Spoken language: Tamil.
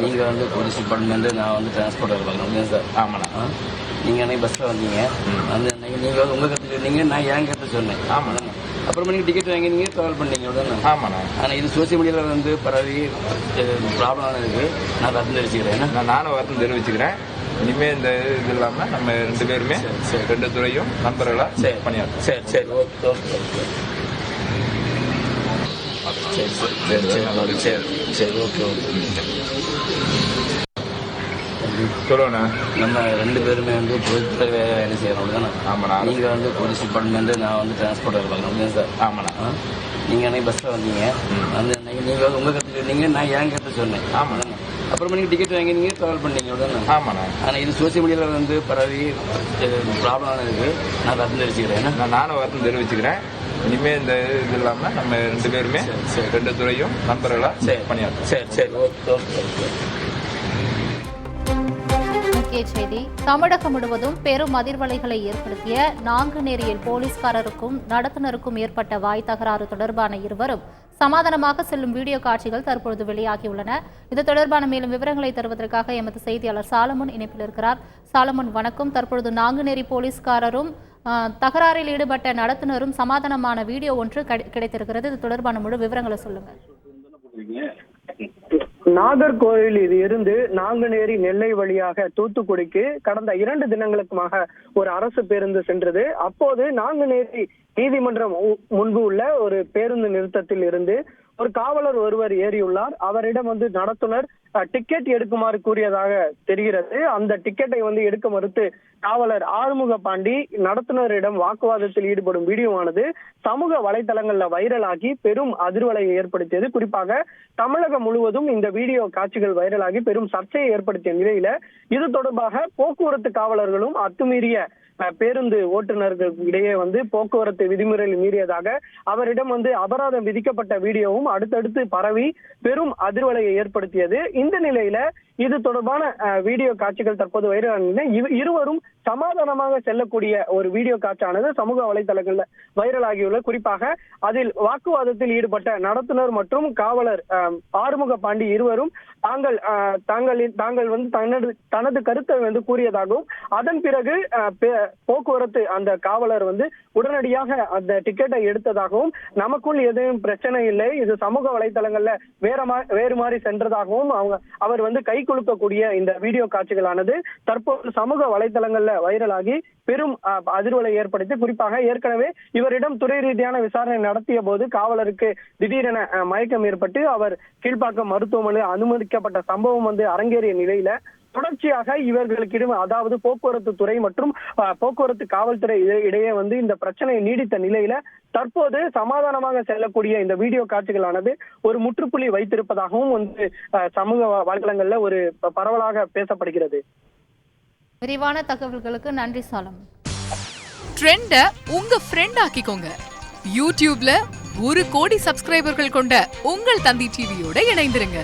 நீங்கள் வந்து போலீஸ் டிபார்ட்மெண்ட், நான் வந்து டிரான்ஸ்போர்ட்டர் பார்க்கணும் சார். ஆமாண்ணா. நீங்கள் அன்றைக்கி பஸ்ஸில் வந்தீங்க, வந்து அன்றைக்கி நீங்கள் உங்கள் கருத்து சொன்னீங்க, நான் ஏன் கருத்து சொன்னேன். ஆமாண்ணா. அப்புறமா நீங்கள் டிக்கெட் வாங்கி நீங்கள் ட்ராவல் பண்ணீங்க உடனே. ஆமாண்ணா. ஆனால் இது சோசியல் மீடியாவில் வந்து பரவி ப்ராப்ளம் ஆனதுக்கு நான் வருத்தம் தெரிவிச்சுக்கிறேன். நானும் வருத்தம் தெரிவிச்சுக்கிறேன். இனிமே இந்த இது இல்லாமல் நம்ம 2 பேருமே 2 துறையும் நண்பர்களாக பணியாற்றும். சரி சரி ஓகே ஓகே சரி சரி சரி சரி சரி ஓகே ஓகே. சொல்லுண்ணா. நம்ம 2 பேருமே வந்து பொதுத்துறை வேலை செய்கிறோம் தானே. ஆமாண்ணா. நீங்கள் வந்து போலீஸ் டிபார்ட்மெண்ட், நான் வந்து டிரான்ஸ்போர்ட்டர் பார்க்கணும் சார். ஆமாண்ணா. நீங்கள் அன்றைக்கி பஸ்ஸில் வந்தீங்க, வந்து அன்றைக்கி நீங்கள் உங்கள் கருத்து சொன்னீங்க, நான் ஏன் கருத்து சொன்னேன். ஆமாண்ணா. அப்புறமா நீங்கள் டிக்கெட் வாங்கி நீங்கள் ட்ராவல் பண்ணீங்க உடனே. ஆமாண்ணா. ஆனால் இது சோசியல் மீடியாவில் வந்து பரவி ப்ராப்ளம் ஆனதுக்கு நான் வருத்தம் தெரிவிச்சுக்கிறேன். நானும் வருத்தம் தெரிவிச்சுக்கிறேன். இனிமே இந்த இது இல்லாமல் நம்ம 2 பேருமே 2 துறையும் நண்பர்களாக பணியாற்றும். சரி சரி ஓகே ஓகே ஓகே. முக்கிய செய்தி: தமிழகம் முழுவதும் பெரும் அதிர்வலைகளை ஏற்படுத்திய நாங்குநேரியில் போலீஸ்காரருக்கும் நடத்துனருக்கும் ஏற்பட்ட வாய் தகராறு தொடர்பான இருவரும் சமாதானமாக செல்லும் வீடியோ காட்சிகள் தற்பொழுது வெளியாகியுள்ளன. இது தொடர்பான மேலும் விவரங்களை தருவதற்காக எமது செய்தியாளர் சாலமன் இணைப்பில் இருக்கிறார். சாலமன், வணக்கம். தற்பொழுது நாங்குநேரி போலீஸ்காரரும் தகராறில் ஈடுபட்ட நடத்துனரும் சமாதானமான வீடியோ ஒன்று கிடைத்திருக்கிறது. இது தொடர்பான முழு விவரங்களை சொல்லுங்க. நாகர்கோவில் இருந்து நாங்குநேரி நெல்லை வழியாக தூத்துக்குடிக்கு கடந்த 2 தினங்களுக்குமாக ஒரு அரசு பேருந்து சென்றது. அப்போது நாங்குநேரி நீதிமன்றம் முன்பு உள்ள ஒரு பேருந்து நிறுத்தத்தில் இருந்து ஒரு காவலர் ஒருவர் ஏறியுள்ளார். அவரிடம் வந்து நடத்துனர் டிக்கெட் எடுக்குமாறு கூறியதாக தெரிகிறது. அந்த டிக்கெட்டை வந்து எடுக்க மறுத்து காவலர் ஆறுமுக பாண்டி நடத்துனரிடம் வாக்குவாதத்தில் ஈடுபடும் வீடியோவானது சமூக வலைதளங்கள்ல வைரலாகி பெரும் அதிர்வலையை ஏற்படுத்தியது. குறிப்பாக தமிழகம் முழுவதும் இந்த வீடியோ காட்சிகள் வைரலாகி பெரும் சர்ச்சையை ஏற்படுத்திய நிலையில இது தொடர்பாக போக்குவரத்து காவலர்களும் அத்துமீறிய பேருந்து ஓட்டுநர்கள் இடையே வந்து போக்குவரத்து விதிமுறைகள் மீறியதாக அவரிடம் வந்து அபராதம் விதிக்கப்பட்ட வீடியோவும் அடுத்தடுத்து பரவி பெரும் அதிர்வலையை ஏற்படுத்தியது. இந்த நிலையில இது தொடர்பான வீடியோ காட்சிகள் தற்போது வைரலான இருவரும் சமாதானமாக செல்லக்கூடிய ஒரு வீடியோ காட்சியானது சமூக வலைதளங்கள்ல வைரலாகியுள்ள. குறிப்பாக அதில் வாக்குவாதத்தில் ஈடுபட்ட நடத்துனர் மற்றும் காவலர் ஆறுமுக பாண்டி இருவரும் தாங்கள் வந்து தனது கருத்தை வந்து கூறியதாகவும் அதன் பிறகு போக்குவரத்து அந்த காவலர் வந்து உடனடியாக அந்த டிக்கெட்டை எடுத்ததாகவும் நமக்குள் எதுவும் பிரச்சனை இல்லை, இது சமூக வலைதளங்கள்ல வேறு மாதிரி சென்றதாகவும் அவர் வந்து கை குலுக்கக்கூடிய இந்த வீடியோ காட்சிகளானது தற்போது சமூக வலைதளங்கள்ல வைரலாகி பெரும் அதிர்வலை ஏற்படுத்தி, குறிப்பாக ஏற்கனவே இவரிடம் துறை ரீதியான விசாரணை நடத்திய போது காவலருக்கு திடீரென மயக்கம் ஏற்பட்டு அவர் கீழ்ப்பாக்கம் மருத்துவமனையில் அனுமதிக்கப்பட்ட சம்பவம் வந்து அரங்கேறிய நிலையில தொடர்ச்சியாக இவர்களுக்கு அதாவது போக்குவரத்து துறை மற்றும் போக்குவரத்து காவல்துறை இடையே வந்து இந்த பிரச்சனை நீடித்த நிலையில தற்போது சமாதானமாக செல்லக்கூடிய இந்த வீடியோ காட்சிகளானது ஒரு முற்றுப்புள்ளி வைத்திருப்பதாகவும் வந்து சமூக வலைதளங்கள்ல ஒரு பரவலாக பேசப்படுகிறது. விரிவான தகவல்களுக்கு நன்றி சாலம். ட்ரெண்ட உங்க ஃப்ரெண்ட் ஆக்கிக்கோங்க. யூடியூப்ல 1 கோடி சப்ஸ்கிரைபர்கள் கொண்ட உங்கள் தந்தி டிவியோட இணைந்திருங்க.